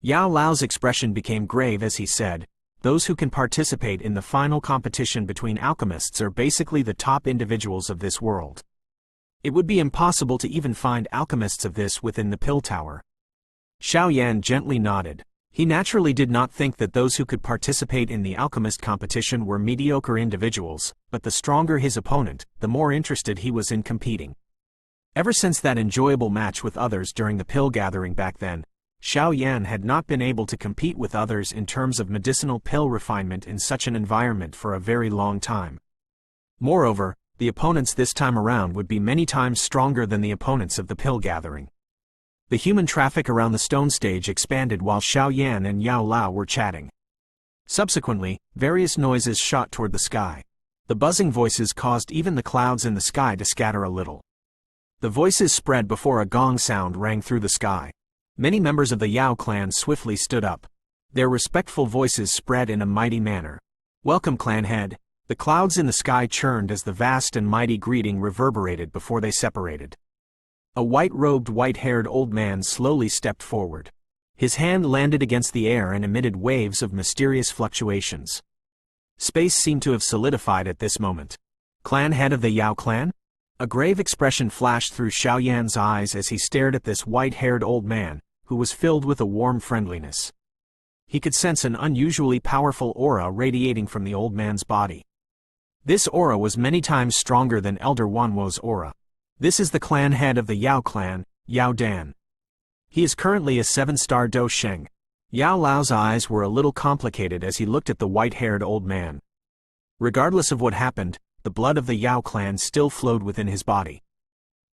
Yao Lao's expression became grave as he said, "Those who can participate in the final competition between alchemists are basically the top individuals of this world. It would be impossible to even find alchemists of this within the Pill Tower." Xiao Yan gently nodded. He naturally did not think that those who could participate in the alchemist competition were mediocre individuals, but the stronger his opponent, the more interested he was in competing. Ever since that enjoyable match with others during the pill gathering back then, Xiao Yan had not been able to compete with others in terms of medicinal pill refinement in such an environment for a very long time. Moreover, the opponents this time around would be many times stronger than the opponents of the pill gathering. The human traffic around the stone stage expanded while Xiao Yan and Yao Lao were chatting. Subsequently, various noises shot toward the sky. The buzzing voices caused even the clouds in the sky to scatter a little. The voices spread before a gong sound rang through the sky. Many members of the Yao clan swiftly stood up. Their respectful voices spread in a mighty manner. "Welcome, clan head." The clouds in the sky churned as the vast and mighty greeting reverberated before they separated. A white-robed, white-haired old man slowly stepped forward. His hand landed against the air and emitted waves of mysterious fluctuations. Space seemed to have solidified at this moment. "Clan head of the Yao clan?" A grave expression flashed through Xiao Yan's eyes as he stared at this white-haired old man, who was filled with a warm friendliness. He could sense an unusually powerful aura radiating from the old man's body. This aura was many times stronger than Elder Wanhuo's aura. "This is the clan head of the Yao clan, Yao Dan. He is currently a 7-star Do Sheng." Yao Lao's eyes were a little complicated as he looked at the white-haired old man. Regardless of what happened, the blood of the Yao clan still flowed within his body.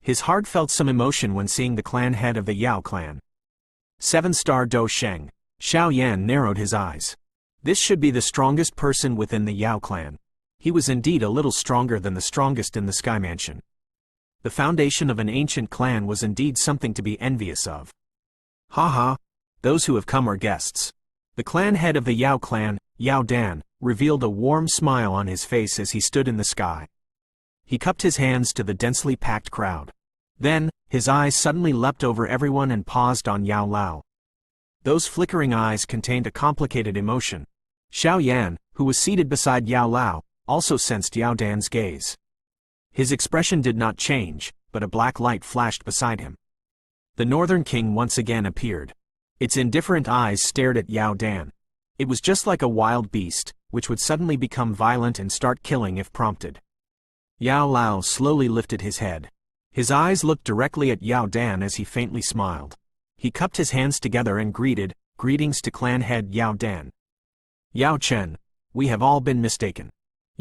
His heart felt some emotion when seeing the clan head of the Yao clan. 7-star Do Sheng. Xiao Yan narrowed his eyes. This should be the strongest person within the Yao clan. He was indeed a little stronger than the strongest in the Sky Mansion. The foundation of an ancient clan was indeed something to be envious of. "Ha! Those who have come are guests." The clan head of the Yao clan, Yao Dan, revealed a warm smile on his face as he stood in the sky. He cupped his hands to the densely packed crowd. Then, his eyes suddenly leapt over everyone and paused on Yao Lao. Those flickering eyes contained a complicated emotion. Xiao Yan, who was seated beside Yao Lao, also sensed Yao Dan's gaze. His expression did not change, but a black light flashed beside him. The Northern King once again appeared. Its indifferent eyes stared at Yao Dan. It was just like a wild beast, which would suddenly become violent and start killing if prompted. Yao Lao slowly lifted his head. His eyes looked directly at Yao Dan as he faintly smiled. He cupped his hands together and greeted, "Greetings to clan head Yao Dan." "Yao Chen, we have all been mistaken."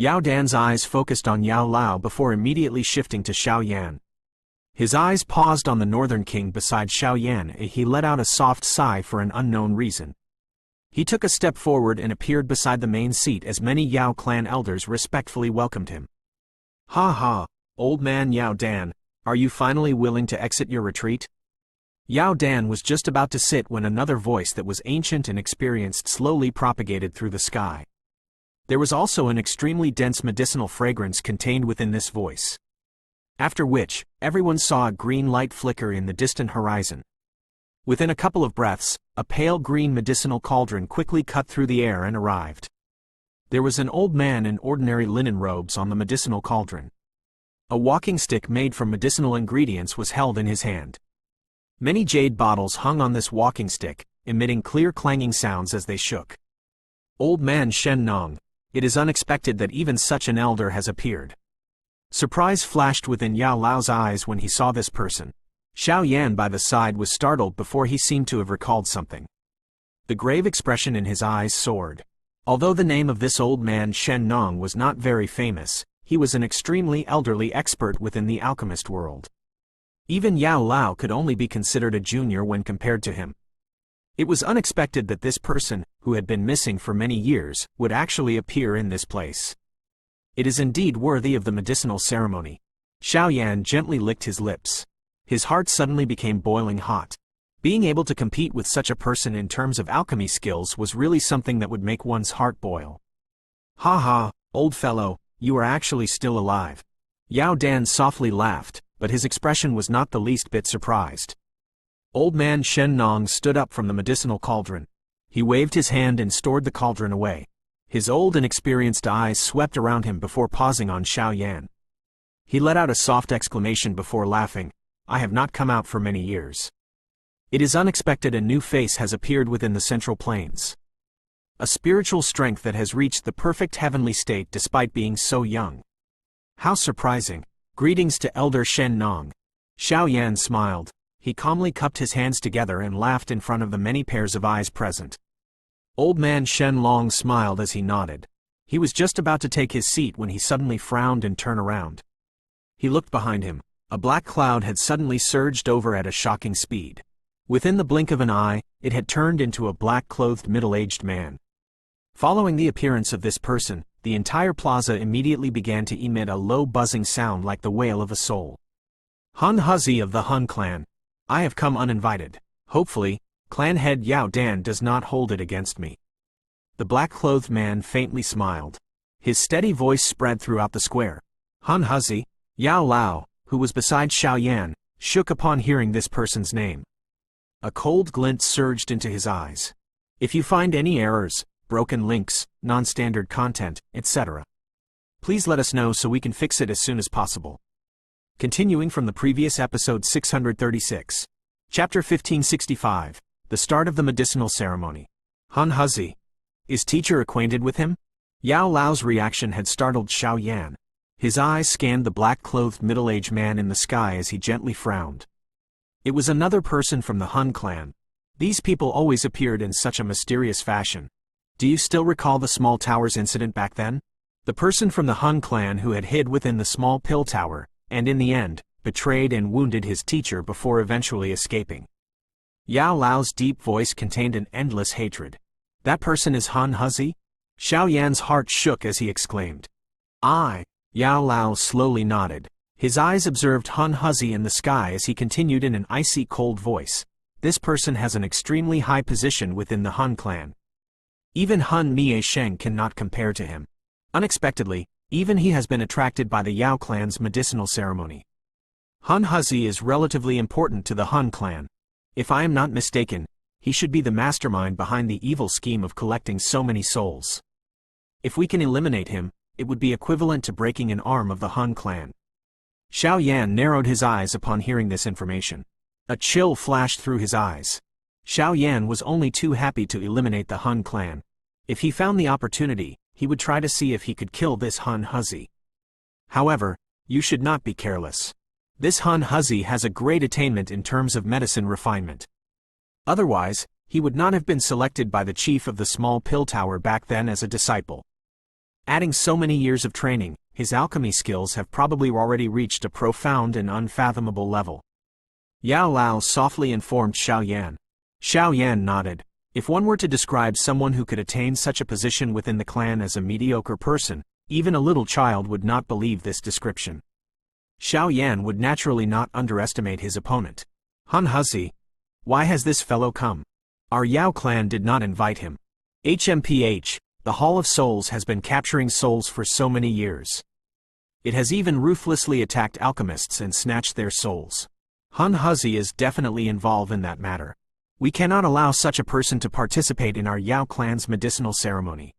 Yao Dan's eyes focused on Yao Lao before immediately shifting to Xiao Yan. His eyes paused on the Northern King beside Xiao Yan and he let out a soft sigh for an unknown reason. He took a step forward and appeared beside the main seat as many Yao clan elders respectfully welcomed him. "Ha! Old man Yao Dan, are you finally willing to exit your retreat?" Yao Dan was just about to sit when another voice that was ancient and experienced slowly propagated through the sky. There was also an extremely dense medicinal fragrance contained within this voice. After which, everyone saw a green light flicker in the distant horizon. Within a couple of breaths, a pale green medicinal cauldron quickly cut through the air and arrived. There was an old man in ordinary linen robes on the medicinal cauldron. A walking stick made from medicinal ingredients was held in his hand. Many jade bottles hung on this walking stick, emitting clear clanging sounds as they shook. Old man Shen Nong, it is unexpected that even such an elder has appeared. Surprise flashed within Yao Lao's eyes when he saw this person. Xiao Yan by the side was startled before he seemed to have recalled something. The grave expression in his eyes soared. Although the name of this old man Shen Nong was not very famous, he was an extremely elderly expert within the alchemist world. Even Yao Lao could only be considered a junior when compared to him. It was unexpected that this person, who had been missing for many years, would actually appear in this place. It is indeed worthy of the medicinal ceremony. Xiao Yan gently licked his lips. His heart suddenly became boiling hot. Being able to compete with such a person in terms of alchemy skills was really something that would make one's heart boil. Ha ha, old fellow, you are actually still alive. Yao Dan softly laughed, but his expression was not the least bit surprised. Old man Shen Nong stood up from the medicinal cauldron. He waved his hand and stored the cauldron away. His old and experienced eyes swept around him before pausing on Xiao Yan. He let out a soft exclamation before laughing. I have not come out for many years. It is unexpected a new face has appeared within the central plains. A spiritual strength that has reached the perfect heavenly state despite being so young. How surprising. Greetings to Elder Shen Nong. Xiao Yan smiled. He calmly cupped his hands together and laughed in front of the many pairs of eyes present. Old man Shen Long smiled as he nodded. He was just about to take his seat when he suddenly frowned and turned around. He looked behind him. A black cloud had suddenly surged over at a shocking speed. Within the blink of an eye, it had turned into a black-clothed middle-aged man. Following the appearance of this person, the entire plaza immediately began to emit a low buzzing sound like the wail of a soul. Hun Huzi of the Hun clan. I have come uninvited. Hopefully, clan head Yao Dan does not hold it against me. The black-clothed man faintly smiled. His steady voice spread throughout the square. Hun Huzi, Yao Lao, who was beside Xiao Yan, shook upon hearing this person's name. A cold glint surged into his eyes. If you find any errors, broken links, non-standard content, etc., please let us know so we can fix it as soon as possible. Continuing from the previous episode 636. Chapter 1565. The start of the medicinal ceremony. Hun Huzi. Is teacher acquainted with him? Yao Lao's reaction had startled Xiao Yan. His eyes scanned the black-clothed middle-aged man in the sky as he gently frowned. It was another person from the Hun clan. These people always appeared in such a mysterious fashion. Do you still recall the small towers incident back then? The person from the Hun clan who had hid within the small pill tower, and in the end, betrayed and wounded his teacher before eventually escaping. Yao Lao's deep voice contained an endless hatred. That person is Hun Huzi? Xiao Yan's heart shook as he exclaimed. Yao Lao slowly nodded. His eyes observed Hun Huzi in the sky as he continued in an icy cold voice. This person has an extremely high position within the Hun clan. Even Hun Nie Sheng cannot compare to him. Unexpectedly, even he has been attracted by the Yao clan's medicinal ceremony. Hun Huzi is relatively important to the Hun clan. If I am not mistaken, he should be the mastermind behind the evil scheme of collecting so many souls. If we can eliminate him, it would be equivalent to breaking an arm of the Hun clan. Xiao Yan narrowed his eyes upon hearing this information. A chill flashed through his eyes. Xiao Yan was only too happy to eliminate the Hun clan. If he found the opportunity, he would try to see if he could kill this Hun Huzi. However, you should not be careless. This Hun Huzi has a great attainment in terms of medicine refinement. Otherwise, he would not have been selected by the chief of the small pill tower back then as a disciple. Adding so many years of training, his alchemy skills have probably already reached a profound and unfathomable level. Yao Lao softly informed Xiao Yan. Xiao Yan nodded. If one were to describe someone who could attain such a position within the clan as a mediocre person, even a little child would not believe this description. Xiao Yan would naturally not underestimate his opponent. Hun Huzi, Why has this fellow come? Our Yao clan did not invite him. HMPH, the Hall of Souls has been capturing souls for so many years. It has even ruthlessly attacked alchemists and snatched their souls. Hun Huzi is definitely involved in that matter. We cannot allow such a person to participate in our Yao clan's medicinal ceremony.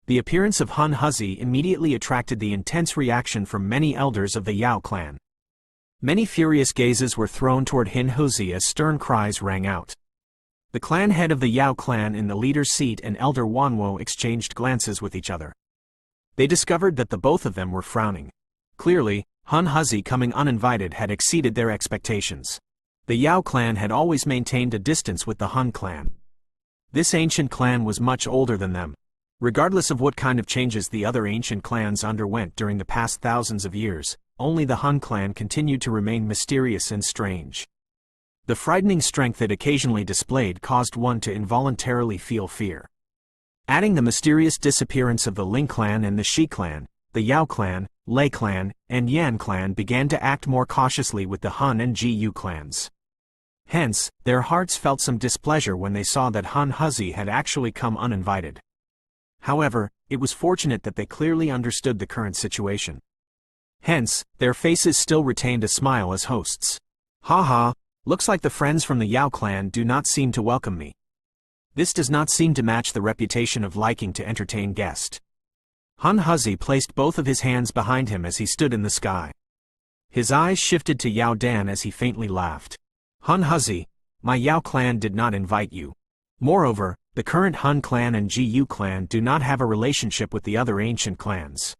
The appearance of Hun Huzi immediately attracted the intense reaction from many elders of the Yao clan. Many furious gazes were thrown toward Hun Huzi as stern cries rang out. The clan head of the Yao clan in the leader's seat and Elder Wanhuo exchanged glances with each other. They discovered that the both of them were frowning. Clearly, Hun Huzi coming uninvited had exceeded their expectations. The Yao clan had always maintained a distance with the Hun clan. This ancient clan was much older than them. Regardless of what kind of changes the other ancient clans underwent during the past thousands of years, only the Hun clan continued to remain mysterious and strange. The frightening strength it occasionally displayed caused one to involuntarily feel fear. Adding the mysterious disappearance of the Ling clan and the Shi clan, the Yao clan, Lei clan, and Yan clan began to act more cautiously with the Hun and Gu clans. Hence, their hearts felt some displeasure when they saw that Hun Huzi had actually come uninvited. However, it was fortunate that they clearly understood the current situation. Hence, their faces still retained a smile as hosts. Ha ha, looks like the friends from the Yao clan do not seem to welcome me. This does not seem to match the reputation of liking to entertain guests. Hun Huzi placed both of his hands behind him as he stood in the sky. His eyes shifted to Yao Dan as he faintly laughed. Hun Huzi, my Yao clan did not invite you. Moreover, the current Hun clan and Gu clan do not have a relationship with the other ancient clans.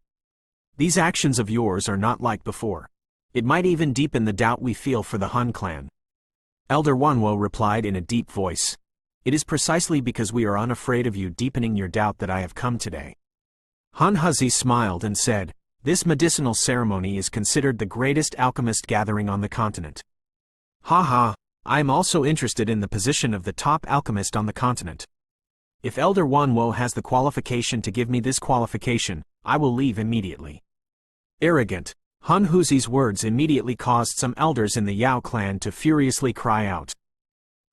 These actions of yours are not like before. It might even deepen the doubt we feel for the Hun clan. Elder Wanhuo replied in a deep voice. It is precisely because we are unafraid of you deepening your doubt that I have come today. Hun Huzi smiled and said, this medicinal ceremony is considered the greatest alchemist gathering on the continent. Ha ha, I am also interested in the position of the top alchemist on the continent. If Elder Wanhuo has the qualification to give me this qualification, I will leave immediately. Arrogant. Hun Huzi's words immediately caused some elders in the Yao clan to furiously cry out.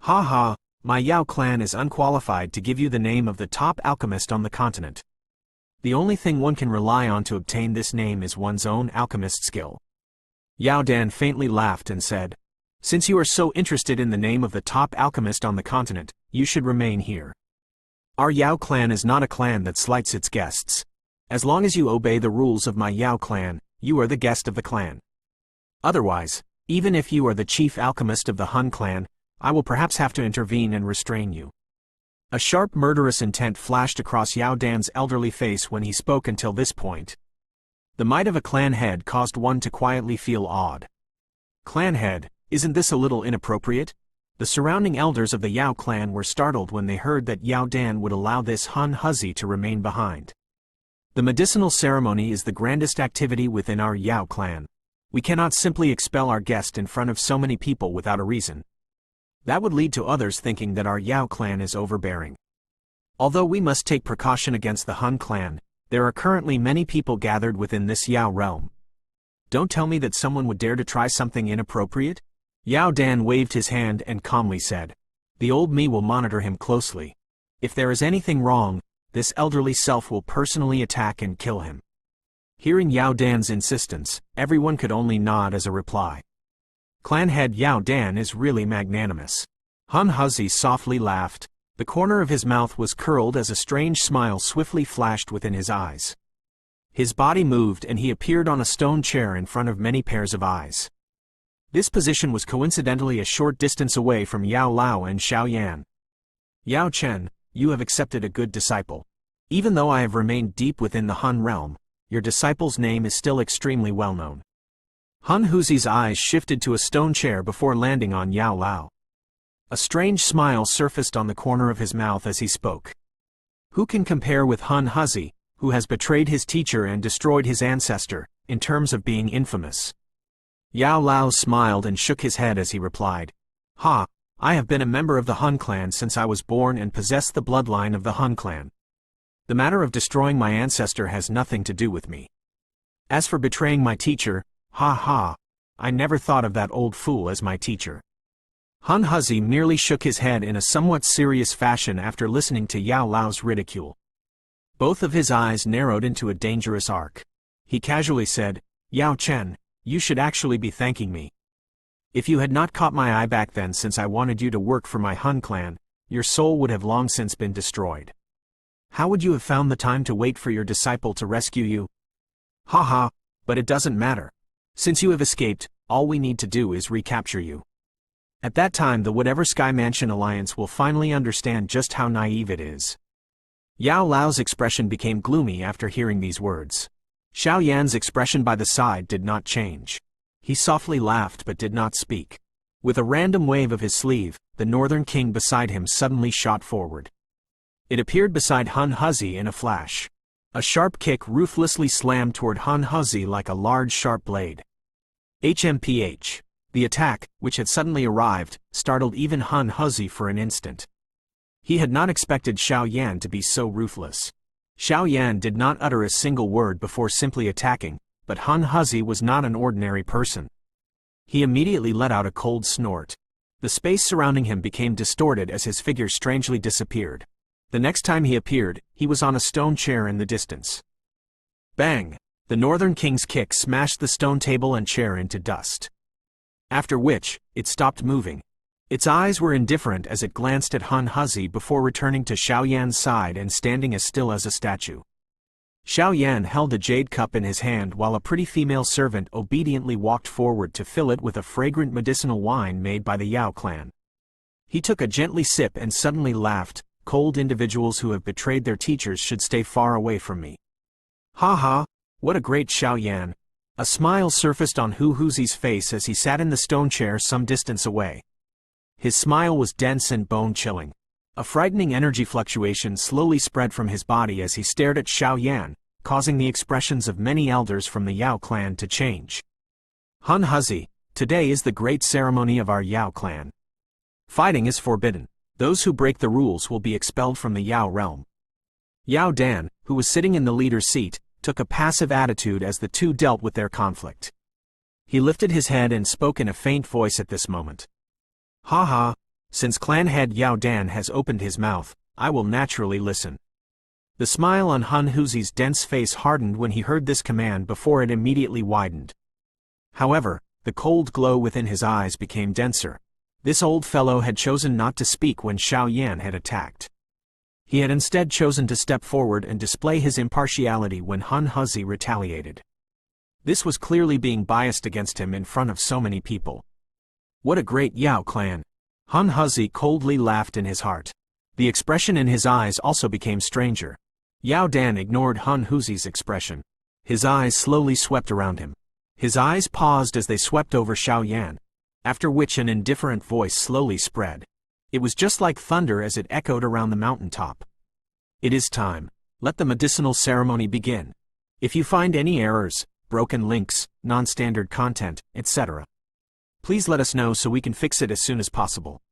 Ha ha, my Yao clan is unqualified to give you the name of the top alchemist on the continent. The only thing one can rely on to obtain this name is one's own alchemist skill. Yao Dan faintly laughed and said, since you are so interested in the name of the top alchemist on the continent, you should remain here. Our Yao clan is not a clan that slights its guests. As long as you obey the rules of my Yao clan, you are the guest of the clan. Otherwise, even if you are the chief alchemist of the Hun clan, I will perhaps have to intervene and restrain you. A sharp murderous intent flashed across Yao Dan's elderly face when he spoke until this point. The might of a clan head caused one to quietly feel awed. Clan head, isn't this a little inappropriate? The surrounding elders of the Yao clan were startled when they heard that Yao Dan would allow this Hun Huzi to remain behind. The medicinal ceremony is the grandest activity within our Yao clan. We cannot simply expel our guest in front of so many people without a reason. That would lead to others thinking that our Yao clan is overbearing. Although we must take precaution against the Hun clan, there are currently many people gathered within this Yao realm. Don't tell me that someone would dare to try something inappropriate? Yao Dan waved his hand and calmly said, the old me will monitor him closely. If there is anything wrong, this elderly self will personally attack and kill him. Hearing Yao Dan's insistence, everyone could only nod as a reply. Clan head Yao Dan is really magnanimous. Hun Huzi softly laughed. The corner of his mouth was curled as a strange smile swiftly flashed within his eyes. His body moved and he appeared on a stone chair in front of many pairs of eyes. This position was coincidentally a short distance away from Yao Lao and Xiao Yan. Yao Chen, you have accepted a good disciple. Even though I have remained deep within the Hun realm, your disciple's name is still extremely well known. Hun Huzi's eyes shifted to a stone chair before landing on Yao Lao. A strange smile surfaced on the corner of his mouth as he spoke. Who can compare with Hun Huzi, who has betrayed his teacher and destroyed his ancestor, in terms of being infamous? Yao Lao smiled and shook his head as he replied, Ha, I have been a member of the Hun clan since I was born and possess the bloodline of the Hun clan. The matter of destroying my ancestor has nothing to do with me. As for betraying my teacher, ha ha, I never thought of that old fool as my teacher. Hun Huzi merely shook his head in a somewhat serious fashion after listening to Yao Lao's ridicule. Both of his eyes narrowed into a dangerous arc. He casually said, "Yao Chen, you should actually be thanking me. If you had not caught my eye back then, since I wanted you to work for my Hun clan, your soul would have long since been destroyed. How would you have found the time to wait for your disciple to rescue you? Haha, but it doesn't matter. Since you have escaped, all we need to do is recapture you. At that time the whatever Sky Mansion Alliance will finally understand just how naive it is." Yao Lao's expression became gloomy after hearing these words. Xiao Yan's expression by the side did not change. He softly laughed but did not speak. With a random wave of his sleeve, the Northern King beside him suddenly shot forward. It appeared beside Hun Huzi in a flash. A sharp kick ruthlessly slammed toward Hun Huzi like a large sharp blade. HMPH. The attack, which had suddenly arrived, startled even Hun Huzi for an instant. He had not expected Xiao Yan to be so ruthless. Xiao Yan did not utter a single word before simply attacking, but Hun Huzi was not an ordinary person. He immediately let out a cold snort. The space surrounding him became distorted as his figure strangely disappeared. The next time he appeared, he was on a stone chair in the distance. Bang! The Northern King's kick smashed the stone table and chair into dust. After which, it stopped moving. Its eyes were indifferent as it glanced at Hun Huzi before returning to Xiao Yan's side and standing as still as a statue. Xiao Yan held a jade cup in his hand while a pretty female servant obediently walked forward to fill it with a fragrant medicinal wine made by the Yao clan. He took a gently sip and suddenly laughed. "Cold individuals who have betrayed their teachers should stay far away from me." "Ha ha, what a great Xiao Yan." A smile surfaced on Hun Huzi's face as he sat in the stone chair some distance away. His smile was dense and bone-chilling. A frightening energy fluctuation slowly spread from his body as he stared at Xiao Yan, causing the expressions of many elders from the Yao clan to change. "Hun Huzi, today is the great ceremony of our Yao clan. Fighting is forbidden. Those who break the rules will be expelled from the Yao realm." Yao Dan, who was sitting in the leader's seat, took a passive attitude as the two dealt with their conflict. He lifted his head and spoke in a faint voice at this moment. "Ha ha, since clan head Yao Dan has opened his mouth, I will naturally listen." The smile on Hun Huzi's dense face hardened when he heard this command before it immediately widened. However, the cold glow within his eyes became denser. This old fellow had chosen not to speak when Xiao Yan had attacked. He had instead chosen to step forward and display his impartiality when Hun Huzi retaliated. This was clearly being biased against him in front of so many people. What a great Yao clan! Hun Huzi coldly laughed in his heart. The expression in his eyes also became stranger. Yao Dan ignored Hun Huzi's expression. His eyes slowly swept around him. His eyes paused as they swept over Xiao Yan, after which an indifferent voice slowly spread. It was just like thunder as it echoed around the mountaintop. "It is time. Let the medicinal ceremony begin. If you find any errors, broken links, non-standard content, etc., please let us know so we can fix it as soon as possible.